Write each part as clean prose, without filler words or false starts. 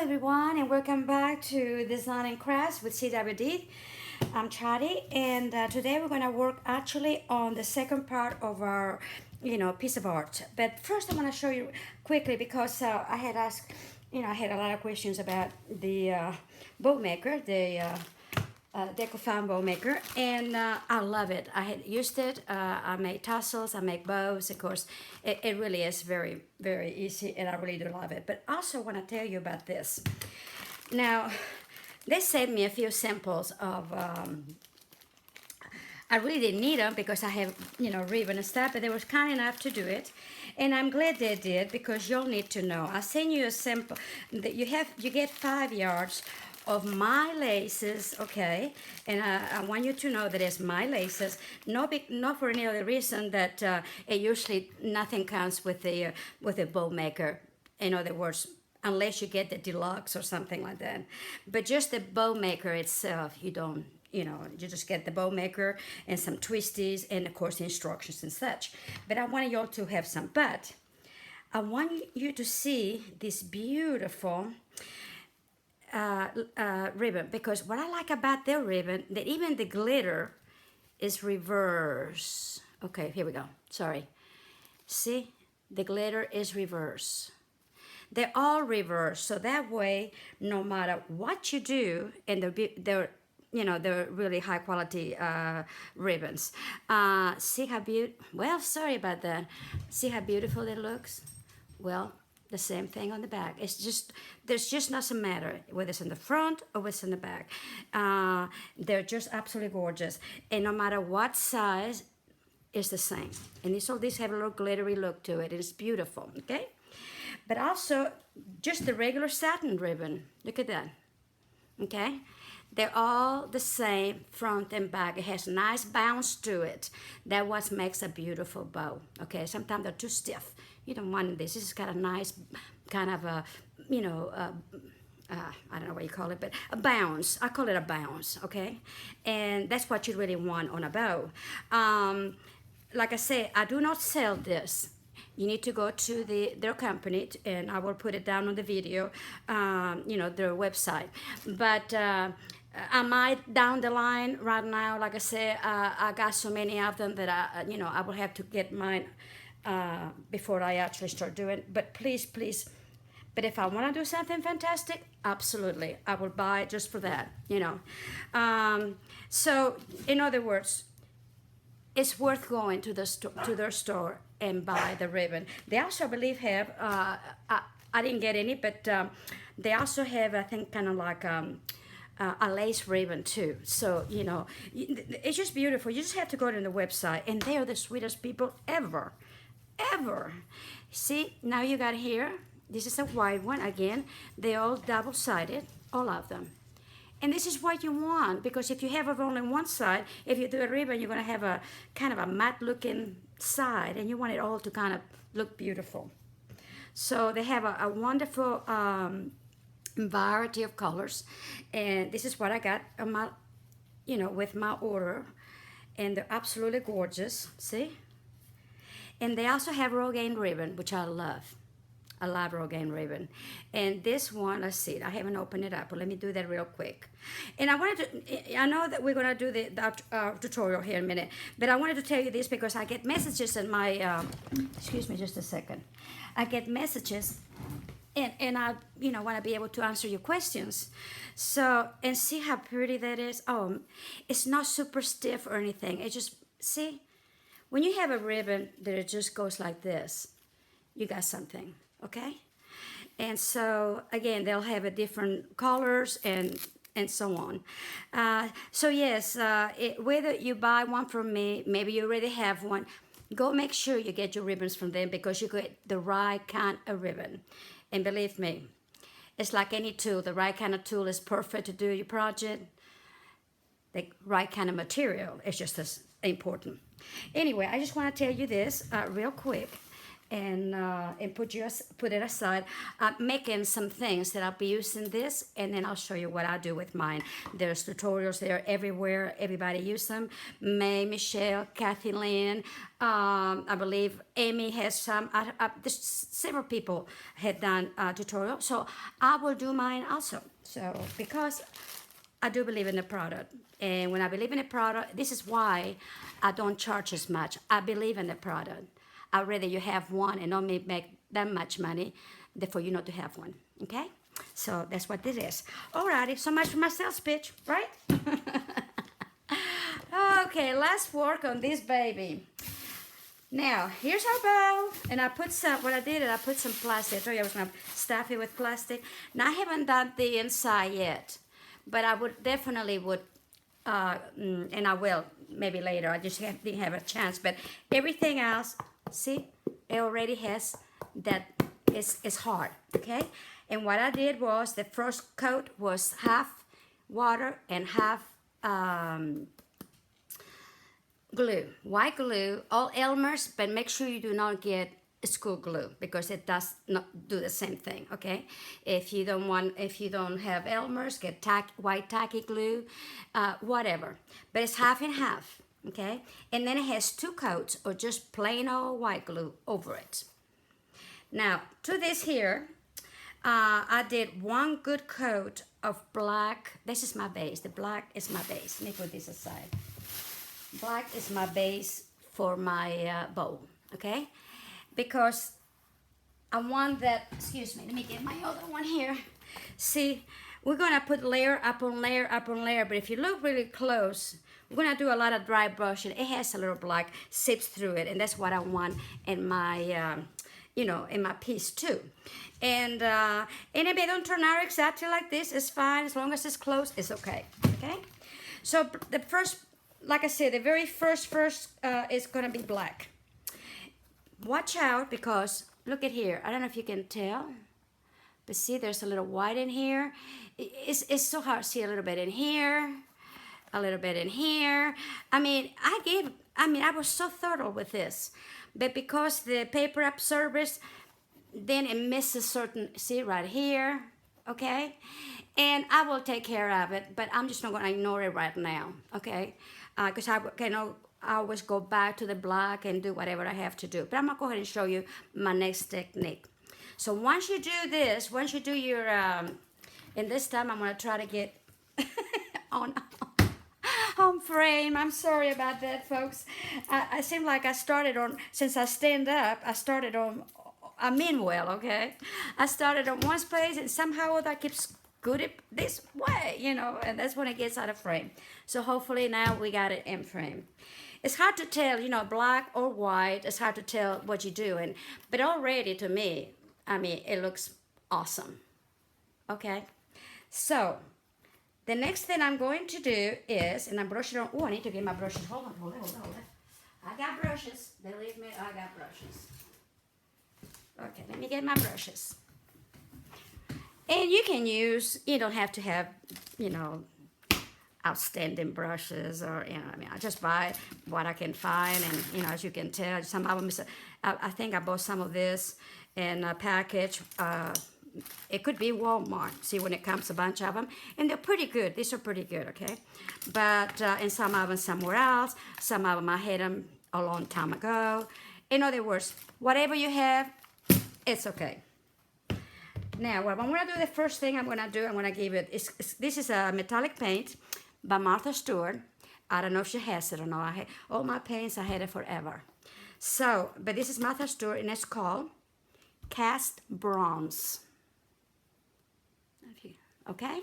everyone, and welcome back to Design and Crafts with CWD. I'm Chadi, and today we're going to work actually on the second part of our, piece of art. But first, I want to show you quickly because I had asked, I had a lot of questions about the Bowmaker, the Deco Bowmaker, and I love it. I had used it. I make tassels, I make bows. Of course, it really is very, very easy, and I really do love it. But also want to tell you about this. Now, they sent me a few samples of. I really didn't need them because I have, ribbon and stuff, but they were kind enough to do it, and I'm glad they did because you'll need to know. I send you a sample that you get 5 yards of my laces, okay, and I want you to know that it's my laces, not for any other reason that it usually nothing comes with the Bowmaker. In other words, unless you get the deluxe or something like that, but just the Bowmaker itself, you don't. You just get the Bowmaker and some twisties and of course the instructions and such. But I want you all to have some. But I want you to see this beautiful ribbon, because what I like about their ribbon, that even the glitter is reverse. Okay, here we go. Sorry. See, the glitter is reverse. They're all reverse, so that way, no matter what you do, and they're really high quality ribbons. See how beautiful. Well, sorry about that. See how beautiful it looks. Well, the same thing on the back. There's just doesn't matter whether it's in the front or whether it's in the back. They're just absolutely gorgeous, and no matter what size, it's the same. And these have a little glittery look to it. It's beautiful. Okay, but also just the regular satin ribbon. Look at that. Okay, they're all the same front and back. It has a nice bounce to it. That what makes a beautiful bow. Okay, sometimes they're too stiff. You don't want this. This has got a nice kind of a, I don't know what you call it, but a bounce. I call it a bounce, okay? And that's what you really want on a bow. Like I say, I do not sell this. You need to go to their company, and I will put it down on the video, their website. But I might down the line right now, like I said, I got so many of them that I will have to get mine before I actually start doing. But please, but if I want to do something fantastic, absolutely, I will buy it just for that, So, in other words, it's worth going to their store and buy the ribbon. They also, I believe, have I didn't get any, but they also have, I think, kind of like a lace ribbon too. So it's just beautiful. You just have to go to the website, and they are the sweetest people ever. See, now you got here. This is a white one again. They're all double-sided, all of them. And this is what you want, because if you have it only one side, if you do a ribbon, you're going to have a kind of a matte looking side, and you want it all to kind of look beautiful. So they have a wonderful variety of colors, and this is what I got on my, with my order, and they're absolutely gorgeous. See, and they also have Rogaine ribbon, which I love. I love Rogaine ribbon. And this one, let's see, I haven't opened it up, but let me do that real quick. And I know that we're going to do the tutorial here in a minute, but I wanted to tell you this because I get messages in my, excuse me just a second. I get messages, and I, want to be able to answer your questions. So, and see how pretty that is? Oh, it's not super stiff or anything. It just, see, when you have a ribbon that it just goes like this, you got something. Okay, and so again, they'll have a different colors and so on. So yes, whether you buy one from me, maybe you already have one, go make sure you get your ribbons from them, because you get the right kind of ribbon. And believe me, it's like any tool. The right kind of tool is perfect to do your project. The right kind of material is just as important. Anyway, I just want to tell you this real quick. and put it aside. I'm making some things that I'll be using this, and then I'll show you what I do with mine. There's tutorials there everywhere. Everybody use them. May, Michelle, Kathy Lynn, I believe Amy has some. There's several people had done tutorials, so I will do mine also. So because I do believe in the product, and when I believe in a product, this is why I don't charge as much. I believe in the product. I'd rather you have one and only make that much money than for you not to have one. Okay? So that's what this is. Alrighty, so much for my sales pitch, right? Okay, let's work on this baby. Now, here's our bowl, and I put some, what I did is I put some plastic. I told you I was going to stuff it with plastic. Now, I haven't done the inside yet, but I would definitely would, and I will maybe later. I just didn't have a chance, but everything else, see, it already has that, it's hard, okay? And what I did was, the first coat was half water and half glue, white glue, all Elmer's, but make sure you do not get school glue because it does not do the same thing, okay? If you don't have Elmer's, get white tacky glue, whatever. But it's half and half, okay? And then it has two coats or just plain old white glue over it. Now, to this here, I did one good coat of black. This is my base. The black is my base. Let me put this aside. Black is my base for my bowl, okay? Because I want that, excuse me, let me get my other one here. See, we're gonna put layer upon layer upon layer, but if you look really close, we're gonna do a lot of dry brushing. It has a little black seeps through it, and that's what I want in my, in my piece too. And if they don't turn out exactly like this, it's fine. As long as it's close, it's okay, okay? So the first, like I said, the very first is gonna be black. Watch out because look at here. I don't know if you can tell, but see, there's a little white in here. It's so hard to see a little bit in here, a little bit in here. I was so thorough with this, but because the paper absorbs, then it misses certain, see right here, okay? And I will take care of it, but I'm just not gonna ignore it right now, okay? Because I always go back to the black and do whatever I have to do. But I'm gonna go ahead and show you my next technique. So once you do this, once you do your, and this time I'm gonna try to get on frame. I'm sorry about that, folks. I seem like I started on, since I stand up, I started on, I mean well, okay? I started on one place and somehow that keeps good this way, and that's when it gets out of frame. So hopefully now we got it in frame. It's hard to tell, black or white. It's hard to tell what you're doing. But already to me, it looks awesome. Okay? So, the next thing I'm going to do is, and I'm brushing on, I need to get my brushes. Hold on. I got brushes. Believe me, I got brushes. Okay, let me get my brushes. And you can use, you don't have to have, outstanding brushes or, I just buy what I can find. And, as you can tell, some of them, I think I bought some of this in a package. It could be Walmart. See, when it comes, a bunch of them. And they're pretty good. These are pretty good, okay? But, and some of them somewhere else. Some of them, I had them a long time ago. In other words, whatever you have, it's okay. Now, what I'm going to do, the first thing I'm going to do, I'm going to give it, this is a metallic paint by Martha Stewart. I don't know if she has it or not. All my paints, I had it forever. So, but this is Martha Stewart, and it's called Cast Bronze. Okay?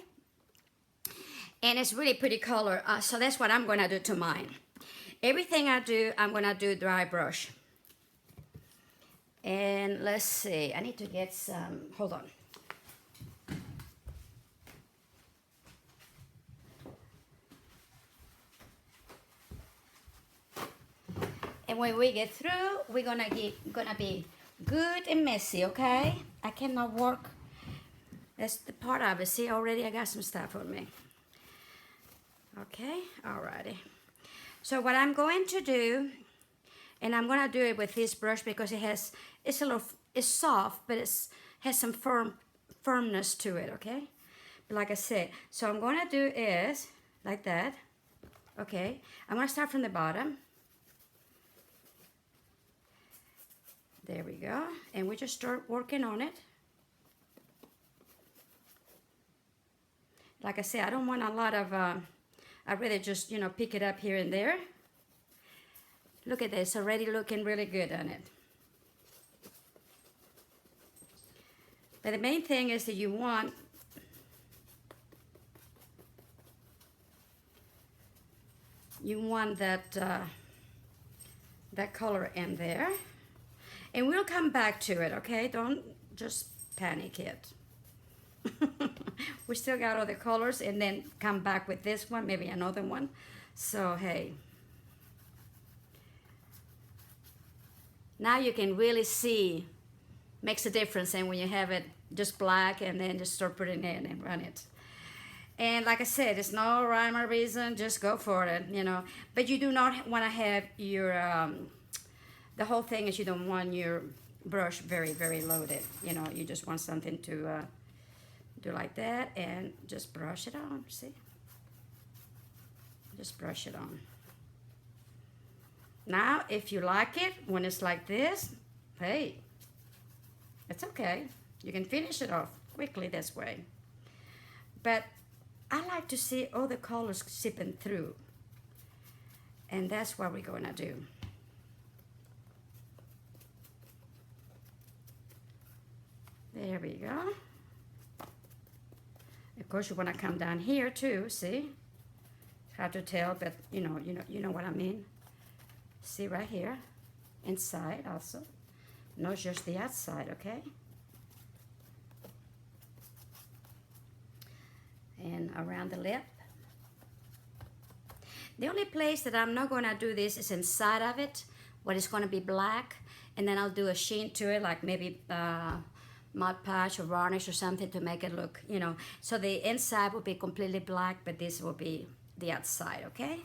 And it's really pretty color, so that's what I'm going to do to mine. Everything I do, I'm going to do dry brush. And let's see, I need to get some, hold on. And when we get through, we're gonna be good and messy, okay? I cannot work. That's the part of it. See, already I got some stuff on me. Okay, alrighty. So what I'm going to do, And I'm gonna do it with this brush because it's soft, but has some firmness to it, okay? But like I said, so I'm gonna do is like that, okay? I'm gonna start from the bottom. There we go, and we just start working on it. Like I said, I don't want a lot of, I'd rather just, you know, pick it up here and there. Look at this, already looking really good on it. But the main thing is that you want that color in there. And we'll come back to it, okay? Don't just panic it. We still got other colors, and then come back with this one, maybe another one. So, hey. Now you can really see, makes a difference, and when you have it just black, and then just start putting it in and run it. And like I said, it's no rhyme or reason, just go for it, you know. But you do not want to have your, the whole thing is you don't want your brush very, very loaded. You know, you just want something to do like that and just brush it on, see? Just brush it on. Now, if you like it, when it's like this, hey, it's okay. You can finish it off quickly this way. But I like to see all the colors seeping through. And that's what we're gonna do. There we go. Of course, you wanna come down here too, see? It's hard to tell, but you know what I mean. See right here, inside also. Not just the outside, okay? And around the lip. The only place that I'm not gonna do this is inside of it, where it's gonna be black, and then I'll do a sheen to it, like maybe Mod Podge or varnish or something to make it look, you know. So the inside will be completely black, but this will be the outside, okay?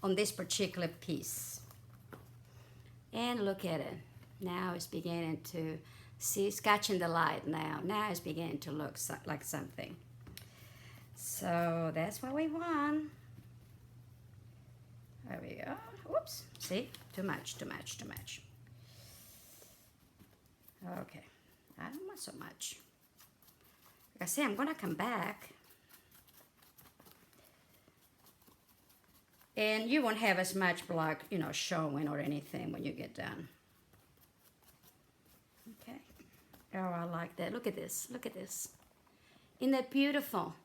On this particular piece. And look at it. Now it's beginning to, see, it's catching the light now. Now it's beginning to look like something. So that's what we want. There we go. Whoops. See? Too much, too much, too much. Okay. I don't want so much. Like I say, I'm going to come back. And you won't have as much black, you know, showing or anything when you get done. Okay. Oh, I like that. Look at this. Look at this. Isn't that beautiful?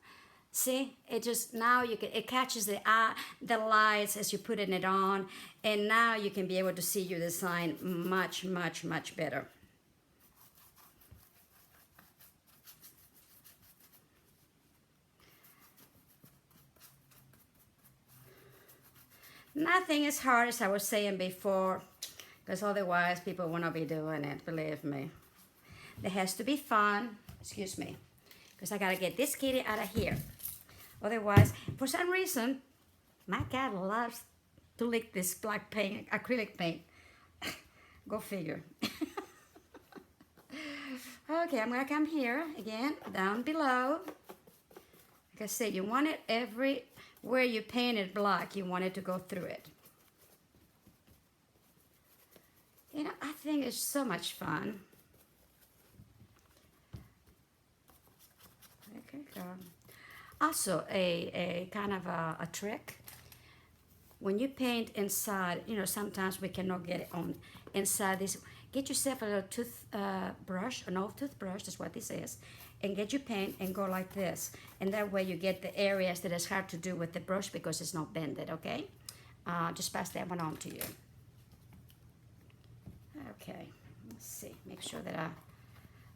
See, it just, now you can, it catches the eye, the lights as you're putting it on, and now you can be able to see your design much, much, much better. Nothing is hard, as I was saying before, because otherwise people will not be doing it, believe me. There has to be fun, excuse me, because I gotta get this kitty out of here. Otherwise, for some reason, my cat loves to lick this black paint, acrylic paint. Go figure. Okay, I'm gonna come here again, down below. Like I said, you want it everywhere you painted black, you want it to go through it. You know, I think it's so much fun. Okay, also, a kind of a trick. When you paint inside, you know, sometimes we cannot get it on inside this. Get yourself a little toothbrush, an old toothbrush, that's what this is, and get your paint and go like this. And that way you get the areas that is hard to do with the brush because it's not bended, okay? Just pass that one on to you. Okay, let's see, make sure that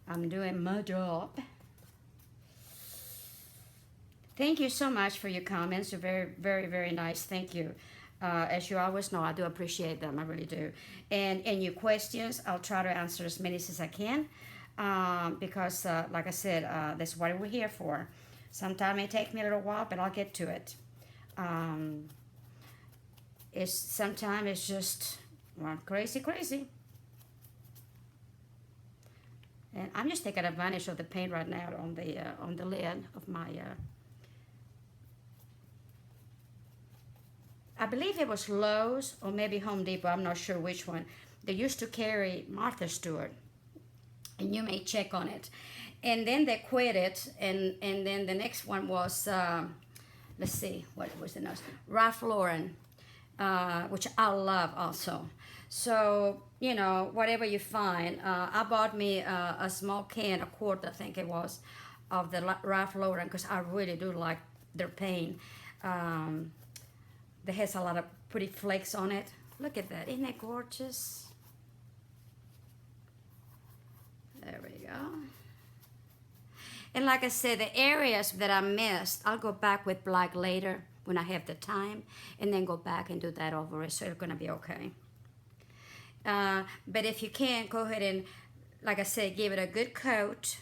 I'm doing my job. Thank you so much for your comments. You're very, very, very nice. Thank you. As you always know, I do appreciate them. I really do. And your questions, I'll try to answer as many as I can. Because, like I said, that's what we're here for. Sometimes it takes me a little while, but I'll get to it. Sometimes it's just Well, crazy, crazy. And I'm just taking advantage of the paint right now on the lid of my. I believe it was Lowe's or maybe Home Depot. I'm not sure which one. They used to carry Martha Stewart, and you may check on it. And then they quit it, and then the next one was let's see, what was the next? Ralph Lauren, which I love also. So, you know, whatever you find. I bought me a small can, a quart I think it was, of the Ralph Lauren because I really do like their paint. That has a lot of pretty flakes on it. Look at that, isn't that gorgeous? There we go. And like I said, the areas that I missed, I'll go back with black later when I have the time, and then go back and do that over it, so it's gonna be okay. But if you can't, go ahead and, like I said, give it a good coat,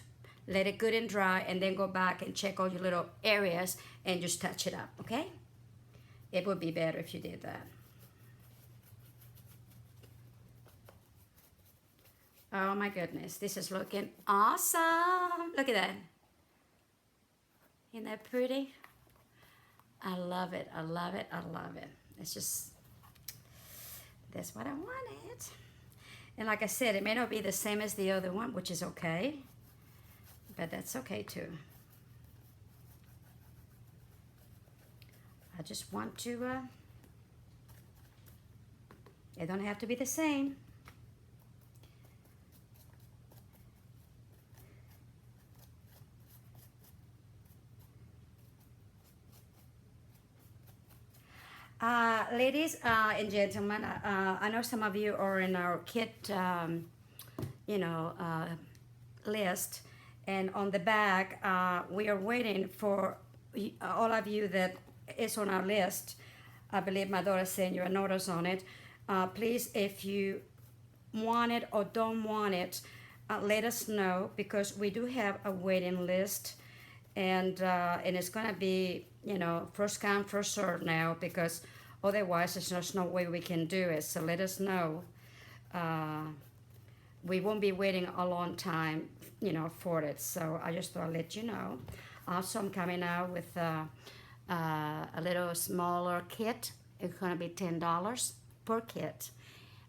let it good and dry, and then go back and check all your little areas and just touch it up, okay? It would be better if you did that. Oh my goodness, this is looking awesome. Look at that. Isn't that pretty? I love it, I love it, I love it. It's just, that's what I wanted. And like I said, it may not be the same as the other one, which is okay, but that's okay too. I just want to, it don't have to be the same. Ladies and gentlemen, I know some of you are in our kit, you know, list, and on the back, we are waiting for all of you that is on our list. I believe my daughter sent you a notice on it. Please, if you want it or don't want it, let us know, because we do have a waiting list, and it's gonna be, you know, first come first serve now, because otherwise there's just no way we can do it. So let us know. We won't be waiting a long time, you know, for it. So I just thought I'd let you know. Also, I'm coming out with a little smaller kit. It's gonna be $10 per kit.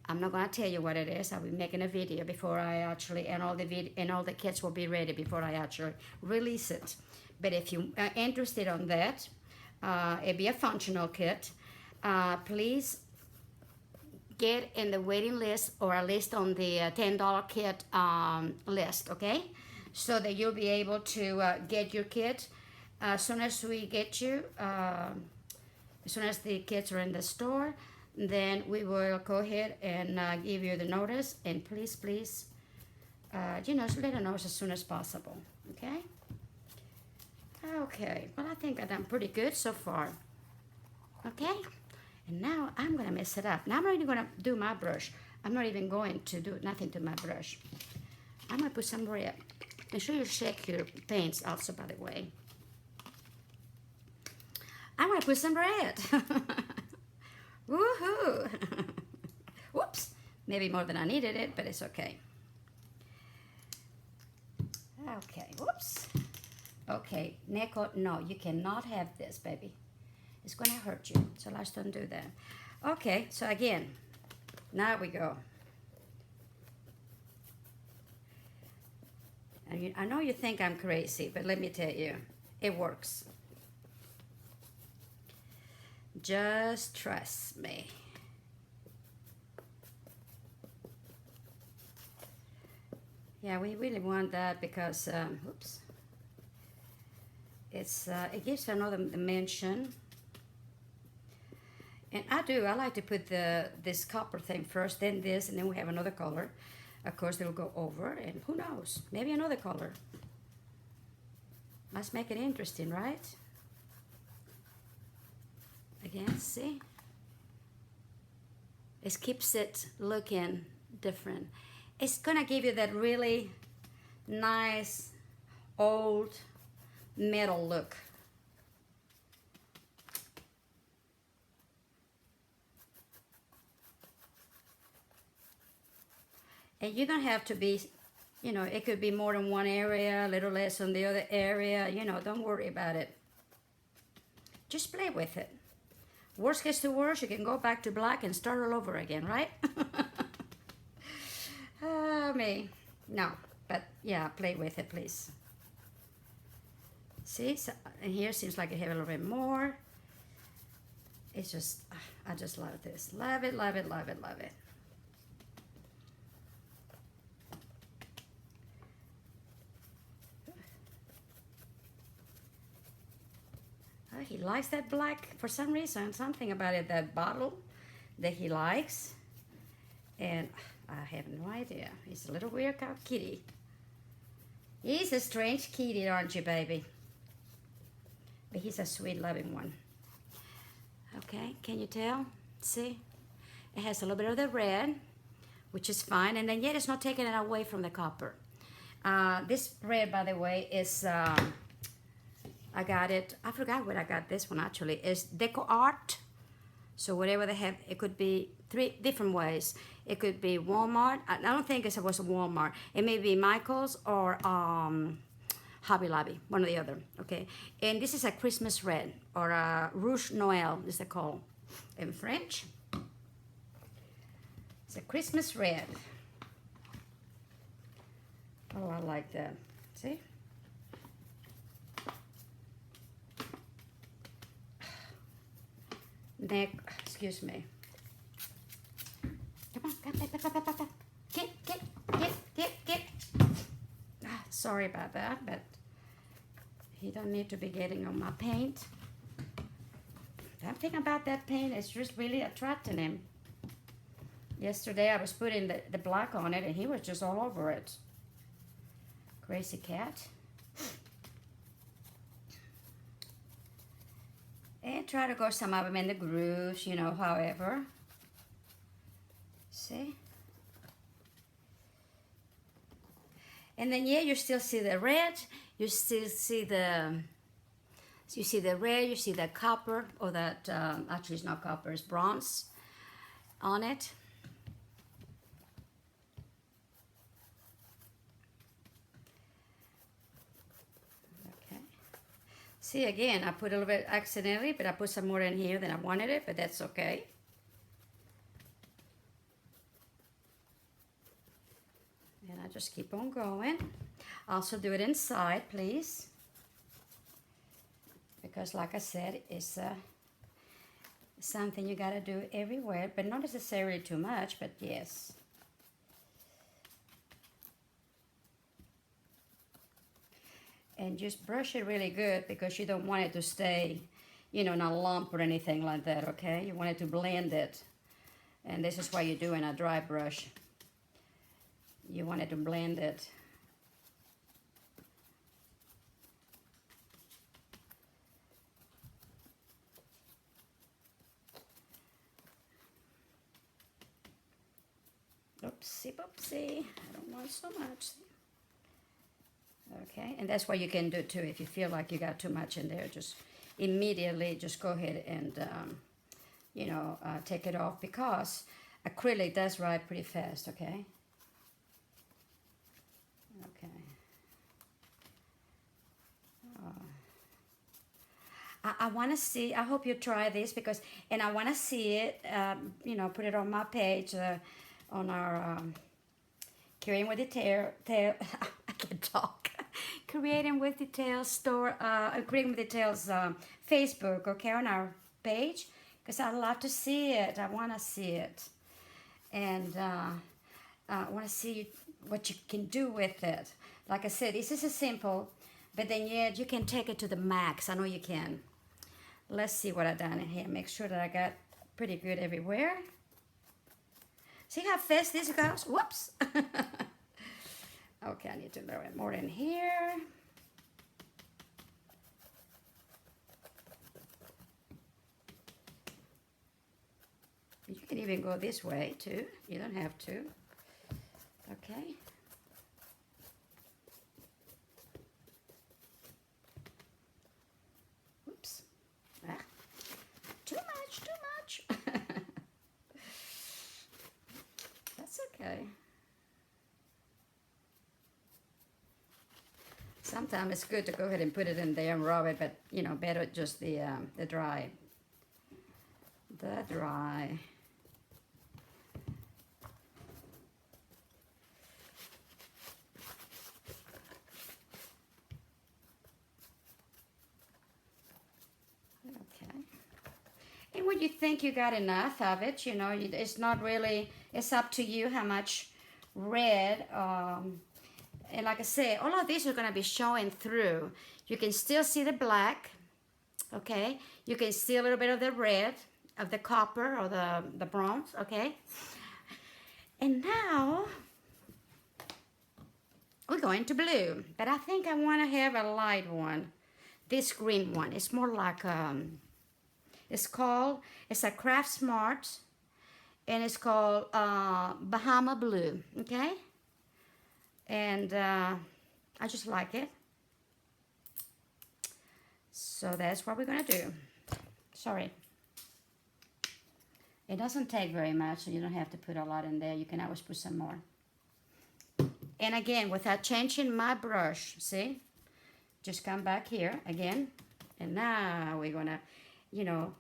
I'm not gonna tell you what it is. I'll be making a video before I actually, and all the kits will be ready before I actually release it. But if you are interested on that, it'll be a functional kit. Please get in the waiting list, or at least on the $10 kit list, okay? So that you'll be able to get your kit as soon as we get you, as soon as the kits are in the store. Then we will go ahead and give you the notice, and please, you know, let us know as soon as possible, okay? Okay, well, I think I've done pretty good so far, okay? And now I'm gonna mess it up. Now I'm not even gonna do my brush. I'm not even going to do nothing to my brush. I'm gonna put some red. Make sure you shake your paints also, by the way. I'm gonna put some red. Woohoo! Whoops, maybe more than I needed it, but it's okay. Okay, whoops. Okay, Deco, no, you cannot have this, baby. It's gonna hurt you, so let's don't do that. Okay, so again, now we go. And I know you think I'm crazy, but let me tell you, it works. Just trust me. Yeah, we really want that because, oops, it gives another dimension. And I like to put this copper thing first, then this, and then we have another color. Of course, it'll go over, and who knows, maybe another color. Let's make it interesting, right? Again, see? It keeps it looking different. It's gonna give you that really nice old metal look. And you don't have to be, you know, it could be more than one area, a little less on the other area, you know, don't worry about it. Just play with it. Worst case to worst, you can go back to black and start all over again, right? Me. No, but yeah, play with it, please. See, so, and here seems like I have a little bit more. It's just, I just love this. Love it, love it, love it, love it. Oh, he likes that black for some reason. Something about it, that bottle that he likes. And I have no idea. He's a little weird kitty. He's a strange kitty, aren't you, baby? But he's a sweet, loving one. Okay, can you tell? See? It has a little bit of the red, which is fine. And then yet it's not taking it away from the copper. This red, by the way, is... I got it, I forgot where I got this one actually. It's Deco Art. So whatever they have, it could be 3 different ways. It could be Walmart. I don't think it was Walmart. It may be Michael's or Hobby Lobby, one or the other, okay? And this is a Christmas red, or a Rouge Noël, is it called in French. It's a Christmas red. Oh, I like that, see? Neck, excuse me. Come on, come. Get. Sorry about that, but he don't need to be getting on my paint. Something about that paint is just really attracting him. Yesterday I was putting the black on it and he was just all over it. Crazy cat. And try to go some of them in the grooves, you know, however. See? And then, yeah, you still see the red. You still see the... You see the red, you see the copper, or that... actually, it's not copper, it's bronze on it. See, again, I put a little bit accidentally, but I put some more in here than I wanted it, but that's okay. And I just keep on going. Also do it inside, please. Because like I said, it's something you gotta do everywhere, but not necessarily too much, but yes. And just brush it really good because you don't want it to stay, you know, in a lump or anything like that, okay? You want it to blend it. And this is why you're doing a dry brush. You want it to blend it. Oopsie, boopsie. I don't want so much. Okay, and that's what you can do too. If you feel like you got too much in there, just immediately just go ahead and, you know, take it off, because acrylic does dry pretty fast, okay? Okay. I want to see, I hope you try this, because, and I want to see it, you know, put it on my page, on our Creating with Detail, I can talk. Creating with Details store, Creating with Details Facebook, okay, on our page, because I love to see it. I want to see it, and I want to see what you can do with it. Like I said, this is a simple, but then yet you can take it to the max. I know you can. Let's see what I done in here. Make sure that I got pretty good everywhere. See how fast this goes? Whoops. Okay, I need to throw it more in here. You can even go this way too. You don't have to. Okay. Oops. Ah. Too much. That's okay. sometimes it's good to go ahead and put it in there and rub it, but you know, better just the dry. The dry. Okay. And when you think you got enough of it, you know, it's not really, it's up to you how much red, and like I said, all of these are going to be showing through. You can still see the black, okay? You can see a little bit of the red, of the copper or the bronze, okay? And now, we're going to blue. But I think I want to have a light one. This green one. It's more like, it's a Craft Smart, and it's called Bahama Blue, okay? And I just like it. So that's what we're gonna do. Sorry. It doesn't take very much, so you don't have to put a lot in there. You can always put some more. And again, without changing my brush, see? Just come back here again. And now we're gonna, you know,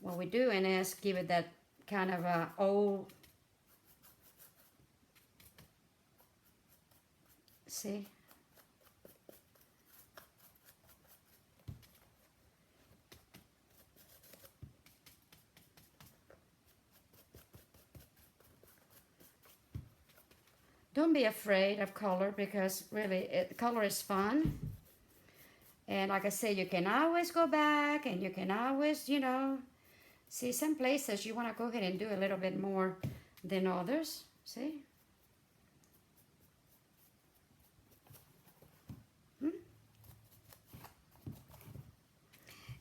what we're doing is give it that kind of a old, see? Don't be afraid of color, because really color is fun. And like I said, you can always go back and you can always, you know, see some places you want to go ahead and do a little bit more than others. See?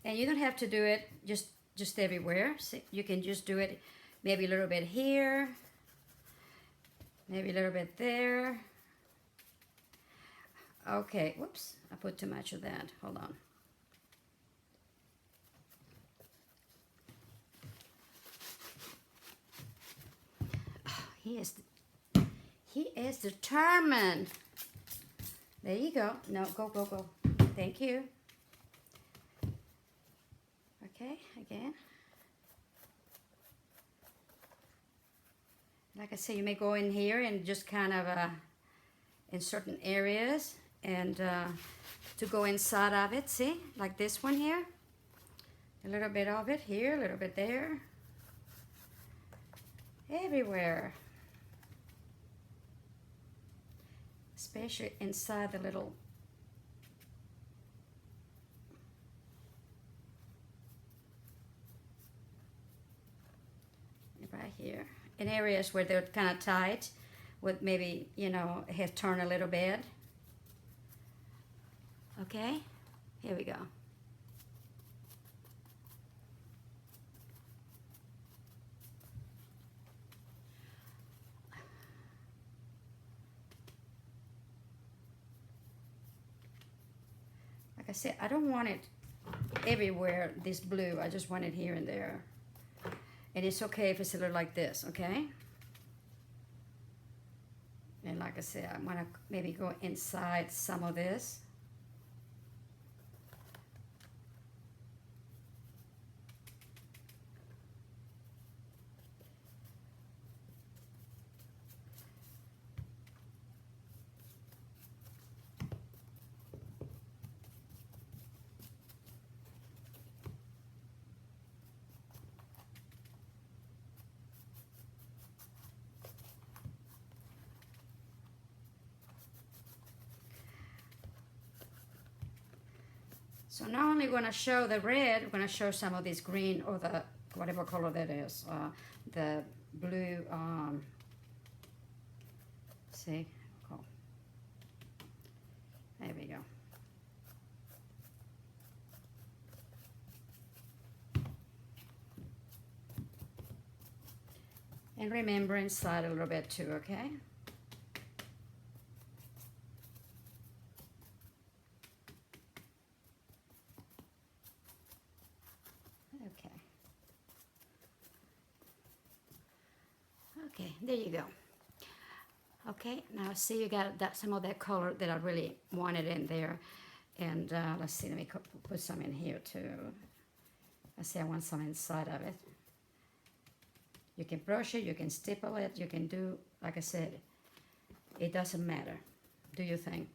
And you don't have to do it just everywhere. See? You can just do it maybe a little bit here. Maybe a little bit there. Okay, whoops, I put too much of that. Hold on. Oh, he is determined. There you go. No, go. Thank you. Okay, again. Like I say, you may go in here and just kind of in certain areas and to go inside of it, see? Like this one here. A little bit of it here, a little bit there. Everywhere. Especially inside the little right here. In areas where they're kind of tight, with maybe, you know, have turned a little bit. Okay, here we go. Like I said, I don't want it everywhere, this blue. I just want it here and there. And it's okay if it's a little like this, okay? And like I said, I'm gonna maybe go inside some of this. So now only going to show the red, we're going to show some of this green or the whatever color that is, the blue, see, cool. There we go. And remember inside a little bit too, okay? Okay, there you go. Okay, now see you got that some of that color that I really wanted in there. And let's see, let me put some in here too. I see I want some inside of it. You can brush it, you can stipple it, you can do, like I said, it doesn't matter. Do you think?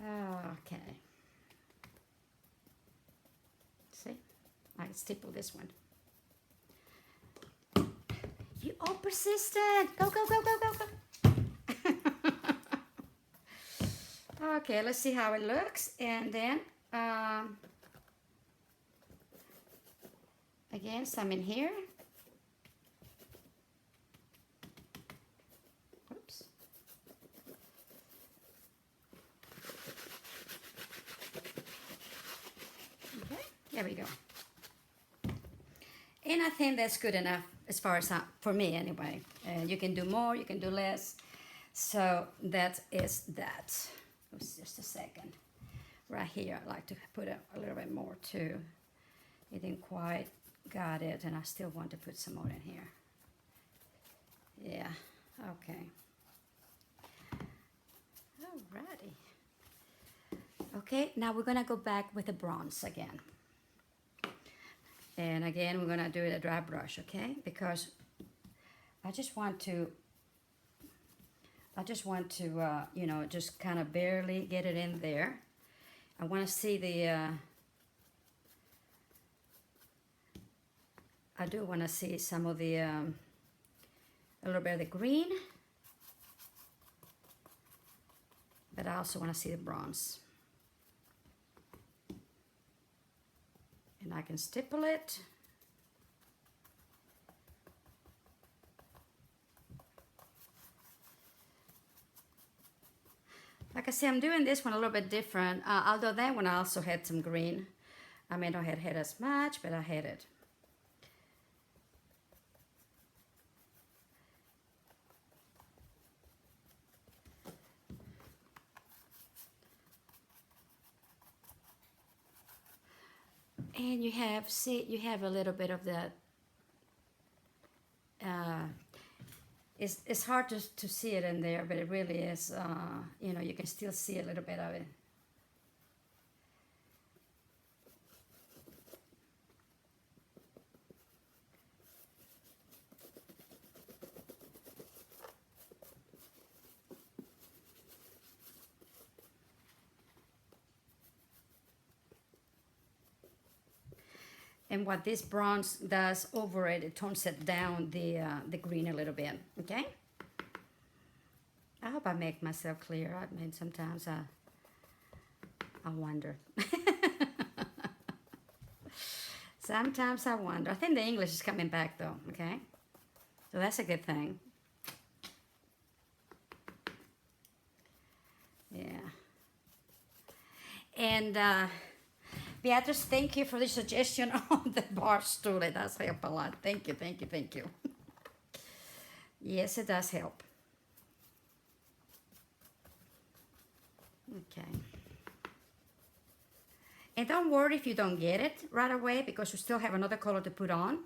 Okay. See, I can stipple this one. You all persistent. Go, go, go, go, go, go. Okay, let's see how it looks. And then, again, some in here. Oops. Okay, there we go. And I think that's good enough as far as for me anyway. You can do more, you can do less. So that is that. Oops, just a second. Right here, I'd like to put a little bit more too. It didn't quite got it, and I still want to put some more in here. Yeah, okay. Alrighty. Okay, now we're gonna go back with the bronze again. And again, we're gonna do it a dry brush, okay? Because I just want to, you know, just kind of barely get it in there. I want to see the, I do want to see some of the, a little bit of the green. But I also want to see the bronze. And I can stipple it. Like I say, I'm doing this one a little bit different, although that one I also had some green. I may not have had as much, but I had it. And you have, see, you have a little bit of that. It's hard to see it in there, but it really is, you know, you can still see a little bit of it. And what this bronze does over it, it tones it down the green a little bit, okay? I hope I make myself clear. I mean, sometimes I wonder. Sometimes I wonder. I think the English is coming back though, okay? So that's a good thing. Yeah. And Beatrice, thank you for the suggestion on the bar stool. It does help a lot. Thank you, thank you, thank you. Yes, it does help. Okay. And don't worry if you don't get it right away, because you still have another color to put on.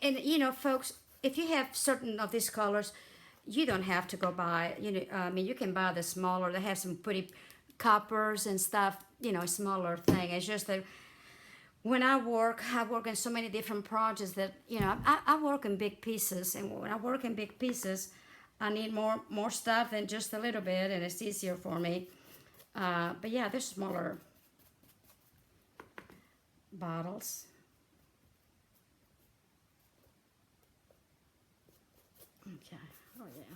And you know, folks, if you have certain of these colors, you don't have to go buy, you know, I mean, you can buy the smaller, they have some pretty coppers and stuff, you know, smaller thing. It's just that when I work in so many different projects that, you know, I work in big pieces, and when I work in big pieces, I need more stuff than just a little bit, and it's easier for me. But yeah, there's smaller bottles. Okay, oh yeah.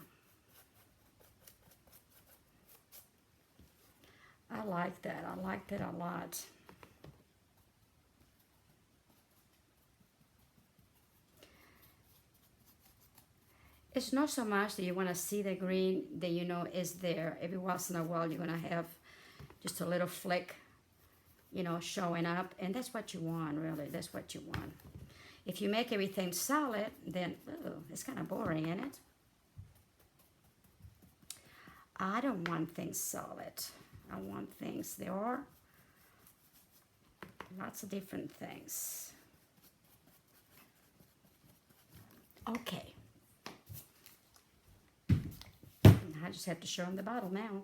I like that a lot. It's not so much that you want to see the green that you know is there. Every once in a while you're going to have just a little flick, you know, showing up. And that's what you want, really. That's what you want. If you make everything solid, then, oh, it's kind of boring, isn't it? I don't want things solid. I want things, there are lots of different things. Okay. I just have to show them the bottle now.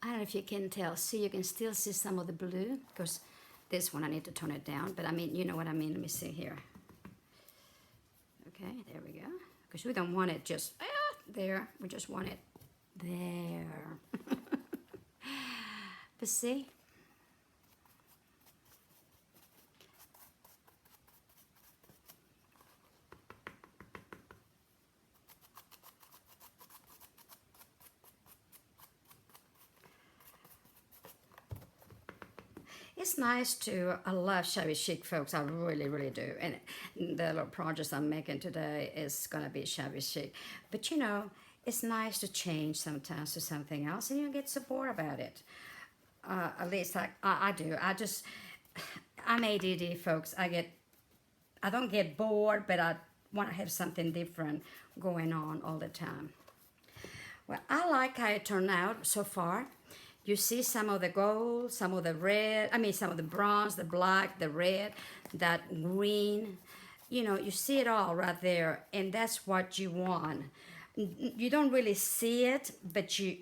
I don't know if you can tell. See, you can still see some of the blue, because this one I need to tone it down, but I mean, you know what I mean. Let me see here. Okay, there we go. Because we don't want it just there. We just want it there. But see? It's nice to, I love shabby chic, folks. I really, really do. And the little projects I'm making today is going to be shabby chic. But you know, it's nice to change sometimes to something else, and you get support about it. At least I do. I'm ADD, folks. I don't get bored, but I want to have something different going on all the time. Well, I like how it turned out so far. You see some of the gold, some of the red, some of the bronze, the black, the red, that green. You know, you see it all right there, and that's what you want. You don't really see it, but you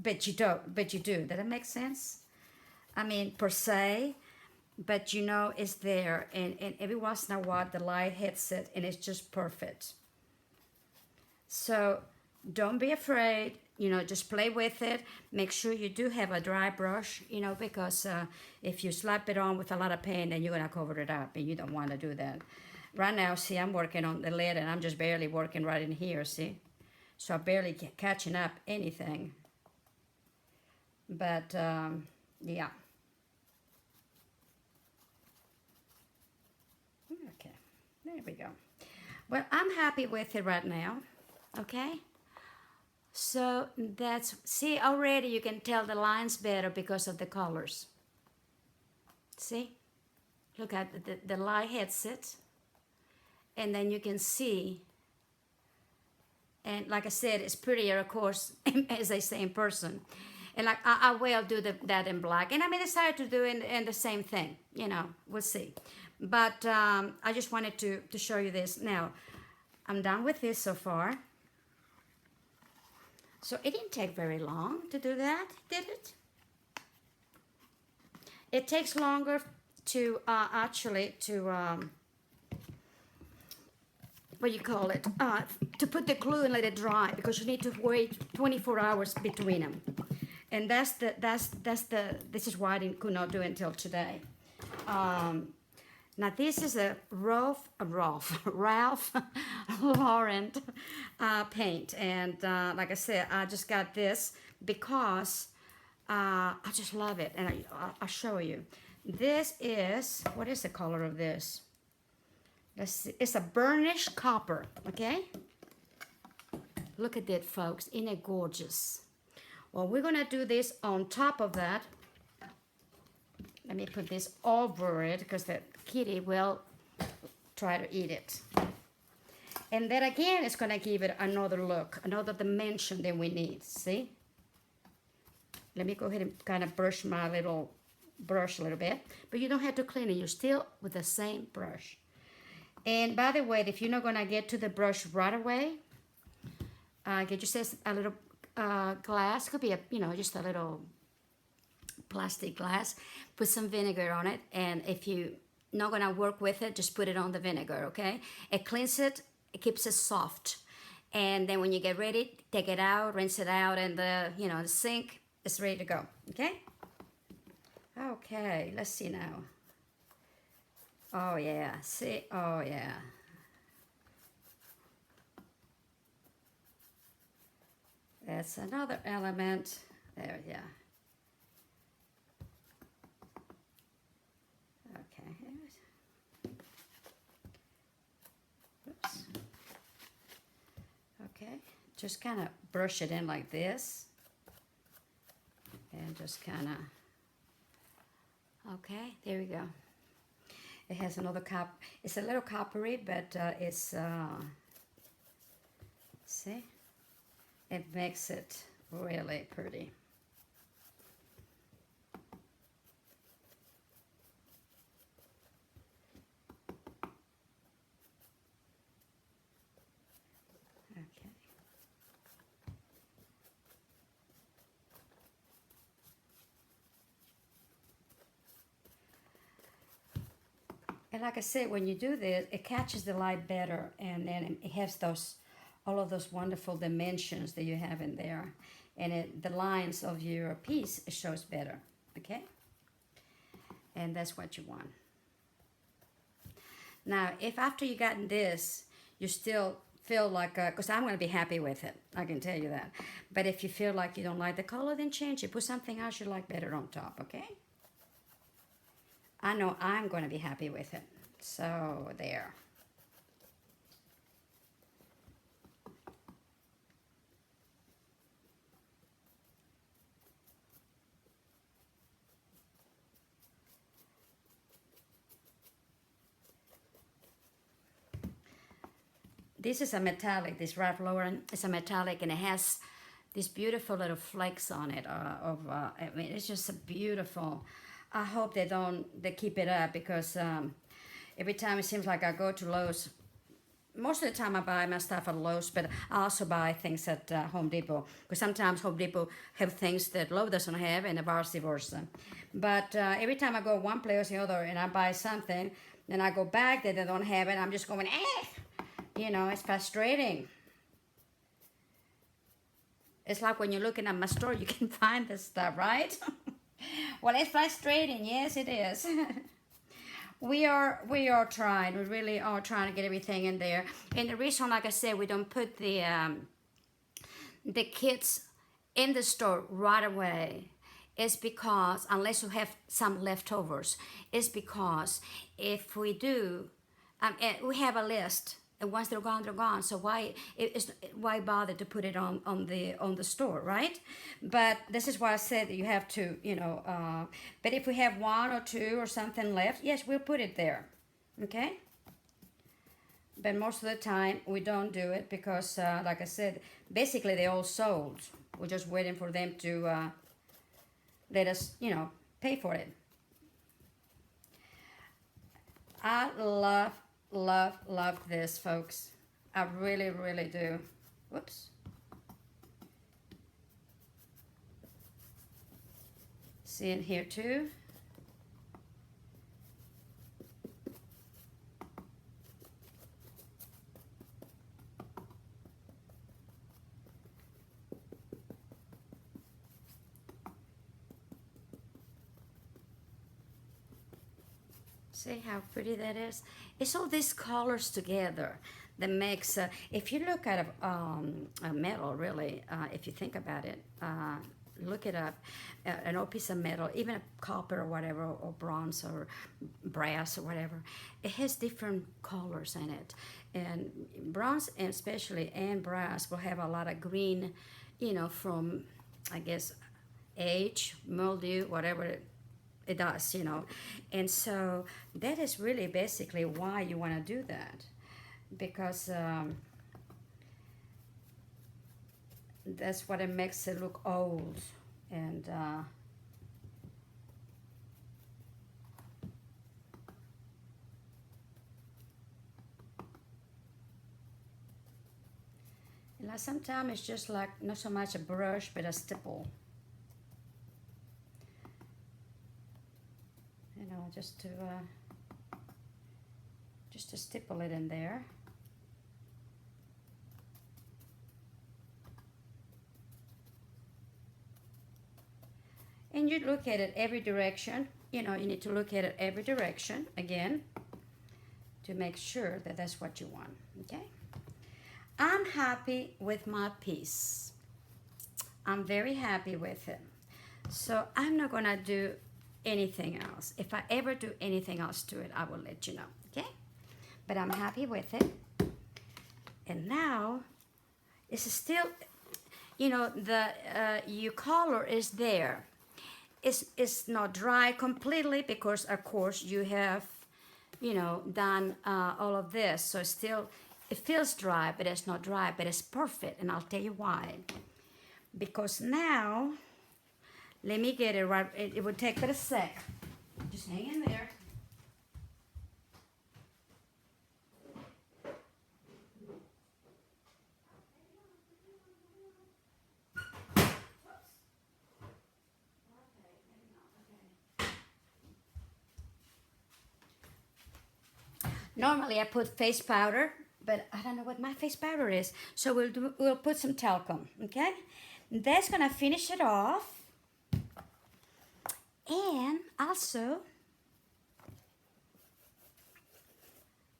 do. Does that make sense? I mean, per se, but you know it's there, and every once in a while the light hits it, and it's just perfect. So don't be afraid, you know, just play with it. Make sure you do have a dry brush, you know, because if you slap it on with a lot of paint, then you're going to cover it up, and you don't want to do that. Right now, see, I'm working on the lid, and I'm just barely working right in here, see? So I'm barely catching up anything. But, yeah. Okay, there we go. Well, I'm happy with it right now, okay? So that's, see, already you can tell the lines better because of the colors. See? Look at the light hits it. And then you can see, and like I said, it's prettier, of course, as they say in person. And like I will do that in black. And I may decide to do in the same thing, you know, we'll see. But I just wanted to show you this. Now, I'm done with this so far. So it didn't take very long to do that, did it? It takes longer to actually to what you call it, to put the glue and let it dry, because you need to wait 24 hours between them. And this is why I could not do it until today. Now this is a Ralph Lauren paint, and like I said, I just got this because I just love it, and I'll show you. This is, what is the color of this? Let's see. It's a burnished copper, okay? Look at that, folks. Isn't it gorgeous? Well, we're going to do this on top of that. Let me put this over it because the kitty will try to eat it. And that, again, is going to give it another look, another dimension that we need. See? Let me go ahead and kind of brush my little brush a little bit. But you don't have to clean it. You're still with the same brush. And by the way, if you're not going to get to the brush right away, get yourself a little glass. Could be just a little plastic glass. Put some vinegar on it, and if you're not going to work with it, just put it on the vinegar, okay? It cleans it. It keeps it soft. And then when you get ready, take it out, rinse it out in the sink. It's ready to go, okay? Okay, let's see now. Oh yeah, see, oh yeah. That's another element. There, yeah. Okay. Oops. Okay, just kind of brush it in like this. And just kind of, okay, there we go. It has another it's a little coppery, but it's, see? It makes it really pretty. And like I said, when you do this, it catches the light better, and then it has those, all of those wonderful dimensions that you have in there, and the lines of your piece, it shows better, okay? And that's what you want. Now, if after you gotten this, you still feel like, because I'm going to be happy with it, I can tell you that. But if you feel like you don't like the color, then change it. Put something else you like better on top, okay? I know I'm going to be happy with it. So, there. This is a metallic, this Ralph Lauren is a metallic, and it has these beautiful little flakes on it. I mean, it's just a beautiful. I hope they keep it up, because every time it seems like I go to Lowe's, most of the time I buy my stuff at Lowe's, but I also buy things at Home Depot, because sometimes Home Depot have things that Lowe's doesn't have, and vice versa. But every time I go one place or the other and I buy something, then I go back that they don't have it, I'm just going, eh! You know, it's frustrating. It's like when you're looking at my store, you can find this stuff, right? Well, it's frustrating. Yes, it is. We are trying. We really are trying to get everything in there. And the reason, like I said, we don't put the kits in the store right away is because, unless you have some leftovers, is because if we do, we have a list. And once they're gone, they're gone. So why bother to put it on the store, right? But this is why I said that you have to, you know. But if we have one or two or something left, yes, we'll put it there, okay? But most of the time we don't do it because, like I said, basically they all sold. We're just waiting for them to let us, you know, pay for it. I love this, folks. I really, really do. Whoops. See it here too. See how pretty that is? It's all these colors together that makes, if you look at a metal, really, if you think about it, look it up, an old piece of metal, even a copper or whatever, or bronze or brass or whatever, it has different colors in it. And bronze, and especially, and brass will have a lot of green, you know, from, I guess, age, mildew, whatever it does, you know. And so that is really basically why you want to do that, because that's what it makes it look old. And like sometimes it's just like not so much a brush but a stipple, you know, just to stipple it in there. And you look at it every direction, you know, you need to look at it every direction again to make sure that that's what you want, okay? I'm happy with my piece. I'm very happy with it. So I'm not gonna do anything else. If I ever do anything else to it, I will let you know, okay? But I'm happy with it. And now, it's still, you know, the your color is there. It's not dry completely because, of course, you have, you know, done all of this. So still, it feels dry, but it's not dry, but it's perfect. And I'll tell you why. Because now, let me get it right. It would take but a sec. Just hang in there. Normally I put face powder, but I don't know what my face powder is. So we'll put some talcum, okay? And that's gonna finish it off. And also,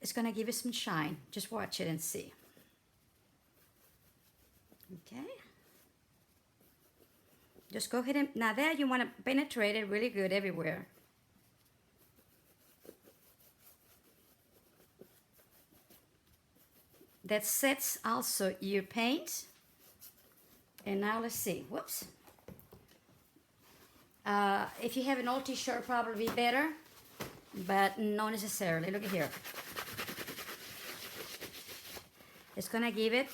it's gonna give it some shine. Just watch it and see. Okay. Just go ahead and, now there you wanna penetrate it really good everywhere. That sets also your paint. And now let's see, whoops. If you have an old t-shirt, probably be better, but not necessarily. Look at here. It's gonna give it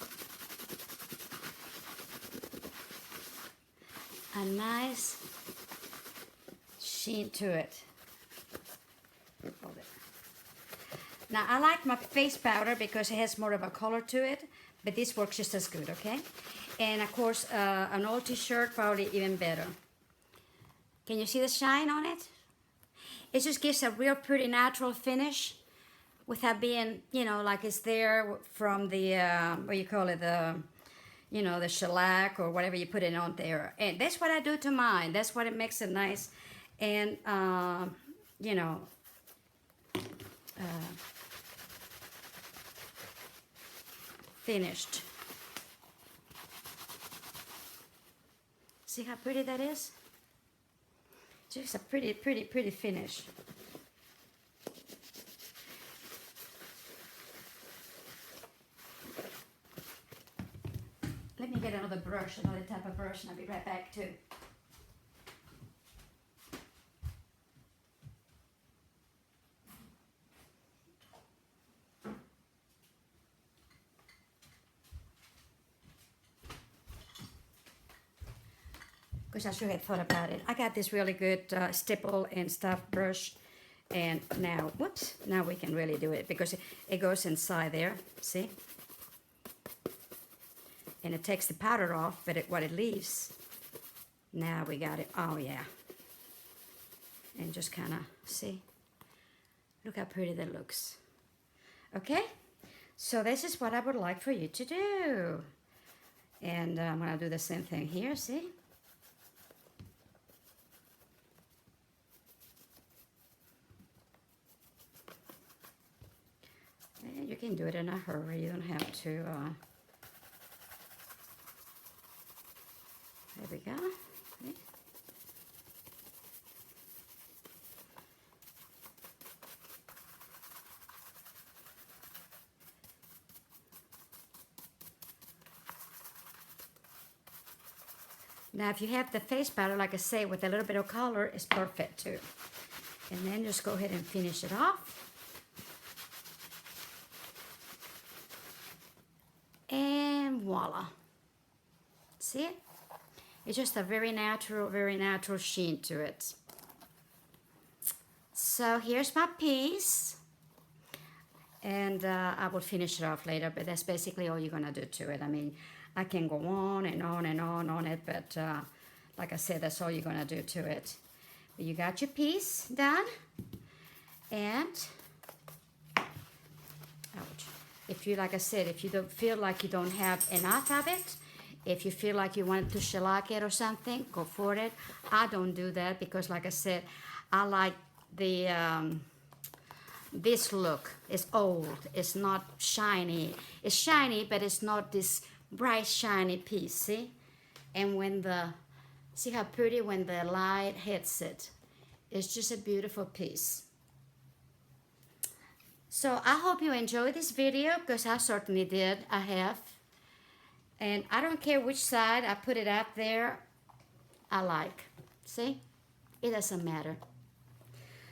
a nice sheen to it. Hold it. Now I like my face powder because it has more of a color to it, but this works just as good, okay? And of course, an old t-shirt probably even better. Can you see the shine on it? It just gives a real pretty natural finish without being, you know, like it's there from the, what you call it, the, you know, the shellac or whatever you put it on there. And that's what I do to mine. That's what it makes it nice and, you know, finished. See how pretty that is? Just a pretty finish. Let me get another brush, another type of brush, and I'll be right back too. Because I should have thought about it. I got this really good stipple and stuff brush, and now, whoops, now we can really do it because it goes inside there, see? And it takes the powder off, but what it leaves, now we got it, oh yeah. And just kind of, see? Look how pretty that looks. Okay, so this is what I would like for you to do. And I'm gonna do the same thing here, see? And you can do it in a hurry, you don't have to, there we go. See? Now if you have the face powder, like I say, with a little bit of color, it's perfect too. And then just go ahead and finish it off. And voila. See it? It's just a very natural sheen to it. So here's my piece. And I will finish it off later, but that's basically all you're gonna do to it. I mean, I can go on and on and on it, but like I said, that's all you're gonna do to it. But you got your piece done. And, ouch. If you, like I said, if you don't feel like you don't have enough of it, if you feel like you want to shellac it or something, go for it. I don't do that because, like I said, I like the, this look. It's old, it's not shiny. It's shiny, but it's not this bright, shiny piece, see? And when the, see how pretty when the light hits it. It's just a beautiful piece. So I hope you enjoyed this video because I certainly did. I have. And I don't care which side I put it out there, I like. See? It doesn't matter.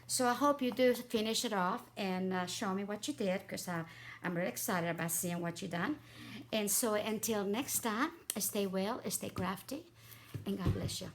So I hope you do finish it off and show me what you did because I'm really excited about seeing what you've done. And so until next time, stay well, stay crafty, and God bless you.